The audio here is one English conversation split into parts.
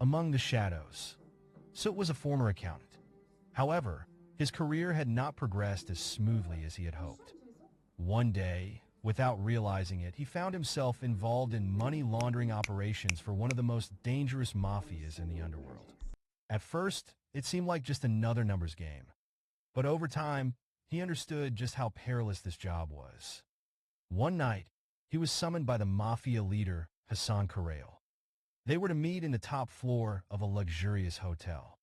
Among the shadows. Soot was a former accountant. However, his career had not progressed as smoothly as he had hoped. One day, without realizing it, he found himself involved in money laundering operations for one of the most dangerous mafias in the underworld. At first, it seemed like just another numbers game. But over time, he understood just how perilous this job was. One night, he was summoned by the mafia leader, Hassan Correal. They were to meet in the top floor of a luxurious hotel.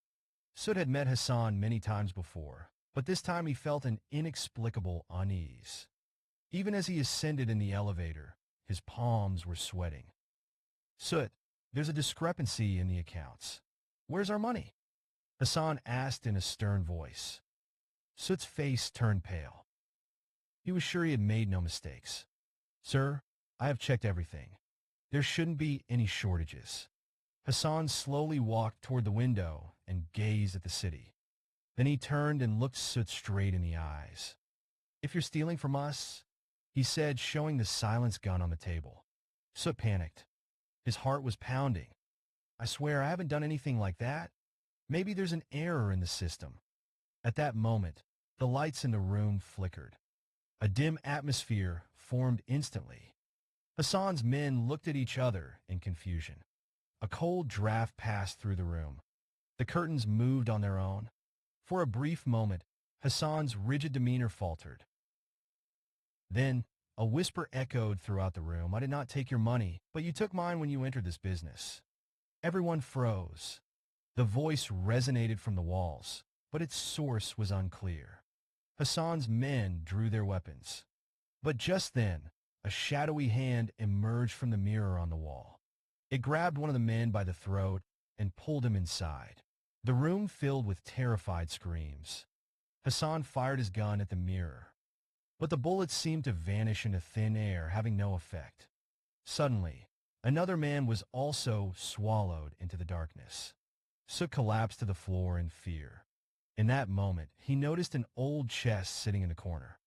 Soot had met Hassan many times before, but this time he felt an inexplicable unease. Even as he ascended in the elevator, his palms were sweating. "Soot, there's a discrepancy in the accounts. Where's our money?" Hassan asked in a stern voice. Soot's face turned pale. He was sure he had made no mistakes. "Sir, I have checked everything. There shouldn't be any shortages." Hassan slowly walked toward the window and gazed at the city. Then he turned and looked Soot straight in the eyes. "If you're stealing from us," he said, showing the silenced gun on the table. Soot panicked. His heart was pounding. "I swear I haven't done anything like that. Maybe there's an error in the system." At that moment, the lights in the room flickered. A dim atmosphere formed instantly. Hassan's men looked at each other in confusion. A cold draft passed through the room. The curtains moved on their own. For a brief moment, Hassan's rigid demeanor faltered. Then, a whisper echoed throughout the room. "I did not take your money, but you took mine when you entered this business." Everyone froze. The voice resonated from the walls, but its source was unclear. Hassan's men drew their weapons. But just then, a shadowy hand emerged from the mirror on the wall. It grabbed one of the men by the throat and pulled him inside. The room filled with terrified screams. Hassan fired his gun at the mirror, but the bullets seemed to vanish into thin air, having no effect. Suddenly, another man was also swallowed into the darkness. Soot collapsed to the floor in fear. In that moment, he noticed an old chest sitting in the corner.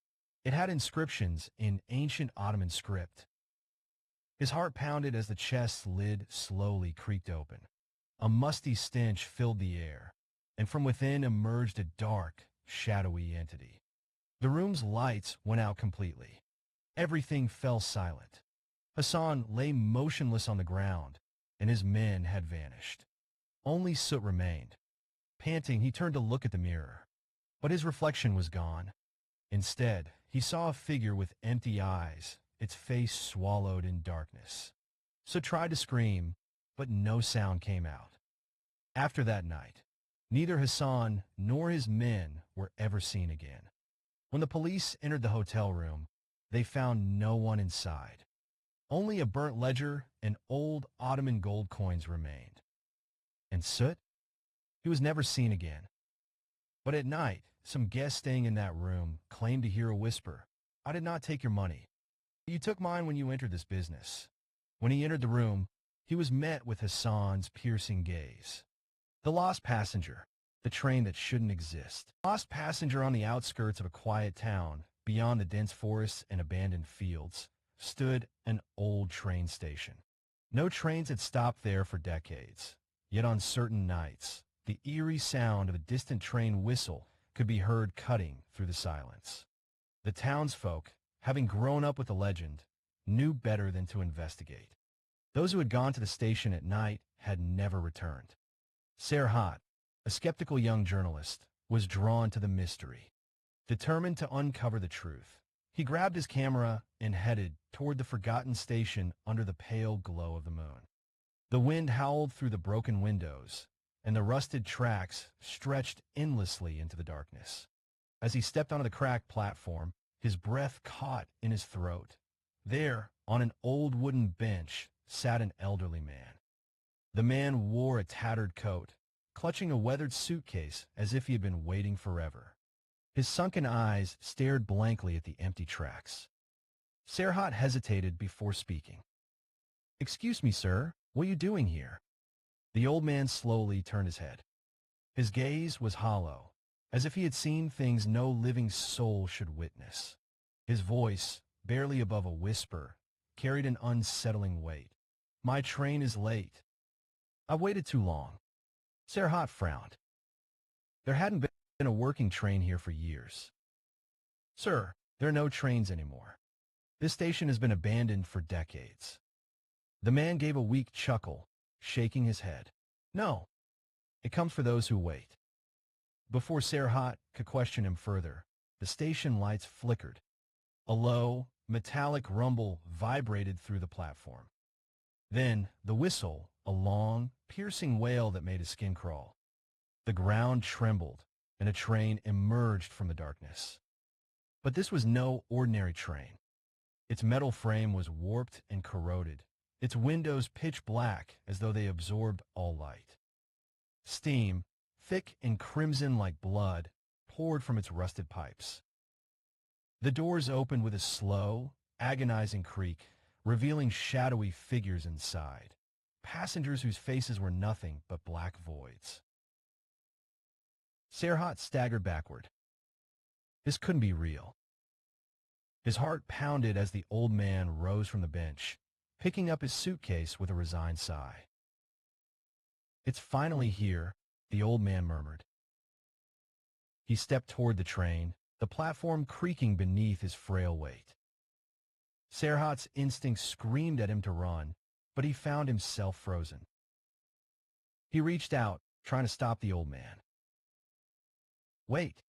It had inscriptions in ancient Ottoman script. His heart pounded as the chest's lid slowly creaked open. A musty stench filled the air, and from within emerged a dark, shadowy entity. The room's lights went out completely. Everything fell silent. Hassan lay motionless on the ground, and his men had vanished. Only Soot remained. Panting, he turned to look at the mirror, but his reflection was gone. Instead, he saw a figure with empty eyes, its face swallowed in darkness. Soot tried to scream, but no sound came out. After that night, neither Hassan nor his men were ever seen again. When the police entered the hotel room, they found no one inside. Only a burnt ledger and old Ottoman gold coins remained. And Soot? He was never seen again. But at night, some guests staying in that room claimed to hear a whisper. "I did not take your money. You took mine when you entered this business." When he entered the room, he was met with Hassan's piercing gaze. The lost passenger, the train that shouldn't exist. Lost passenger on the outskirts of a quiet town, beyond the dense forests and abandoned fields, stood an old train station. No trains had stopped there for decades, yet on certain nights, the eerie sound of a distant train whistle could be heard cutting through the silence. The townsfolk, having grown up with the legend, knew better than to investigate. Those who had gone to the station at night had never returned. Serhat, a skeptical young journalist, was drawn to the mystery. Determined to uncover the truth, he grabbed his camera and headed toward the forgotten station under the pale glow of the moon. The wind howled through the broken windows, and the rusted tracks stretched endlessly into the darkness. As he stepped onto the cracked platform, his breath caught in his throat. There, on an old wooden bench, sat an elderly man. The man wore a tattered coat, clutching a weathered suitcase as if he had been waiting forever. His sunken eyes stared blankly at the empty tracks. Serhat hesitated before speaking. "Excuse me, sir, what are you doing here?" The old man slowly turned his head. His gaze was hollow, as if he had seen things no living soul should witness. His voice, barely above a whisper, carried an unsettling weight. "My train is late." I've waited too long. Serhat frowned. There hadn't been a working train here for years. Sir, there are no trains anymore. This station has been abandoned for decades. The man gave a weak chuckle, shaking his head. No, it comes for those who wait. Before Serhat could question him further, the station lights flickered. A low, metallic rumble vibrated through the platform. Then, the whistle, a long, piercing wail that made his skin crawl. The ground trembled, and a train emerged from the darkness. But this was no ordinary train. Its metal frame was warped and corroded, its windows pitch black as though they absorbed all light. Steam, thick and crimson like blood, poured from its rusted pipes. The doors opened with a slow, agonizing creak, revealing shadowy figures inside, passengers whose faces were nothing but black voids. Serhat staggered backward. This couldn't be real. His heart pounded as the old man rose from the bench, picking up his suitcase with a resigned sigh. It's finally here, the old man murmured. He stepped toward the train, the platform creaking beneath his frail weight. Serhat's instinct screamed at him to run, but he found himself frozen. He reached out, trying to stop the old man. Wait.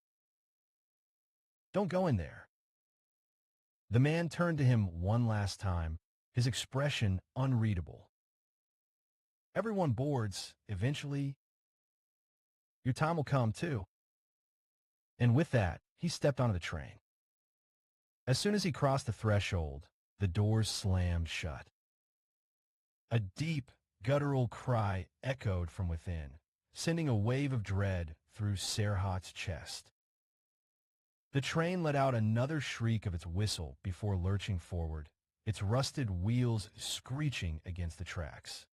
Don't go in there. The man turned to him one last time, his expression unreadable. Everyone boards, eventually. Your time will come, too. And with that, he stepped onto the train. As soon as he crossed the threshold, the doors slammed shut. A deep, guttural cry echoed from within, sending a wave of dread through Serhat's chest. The train let out another shriek of its whistle before lurching forward, its rusted wheels screeching against the tracks.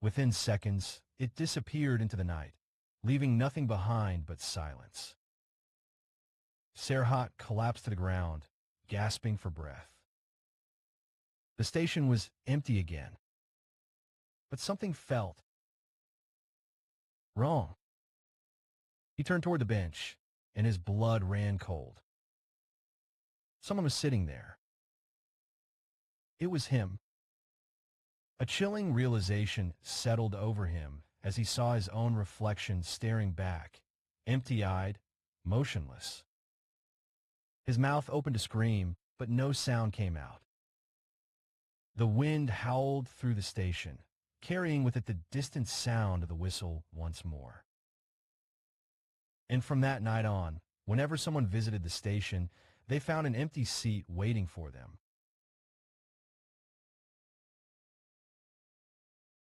Within seconds, it disappeared into the night, leaving nothing behind but silence. Serhat collapsed to the ground, gasping for breath. The station was empty again, but something felt wrong. He turned toward the bench, and his blood ran cold. Someone was sitting there. It was him. A chilling realization settled over him as he saw his own reflection staring back, empty-eyed, motionless. His mouth opened to scream, but no sound came out. The wind howled through the station, carrying with it the distant sound of the whistle once more. And from that night on, whenever someone visited the station, they found an empty seat waiting for them,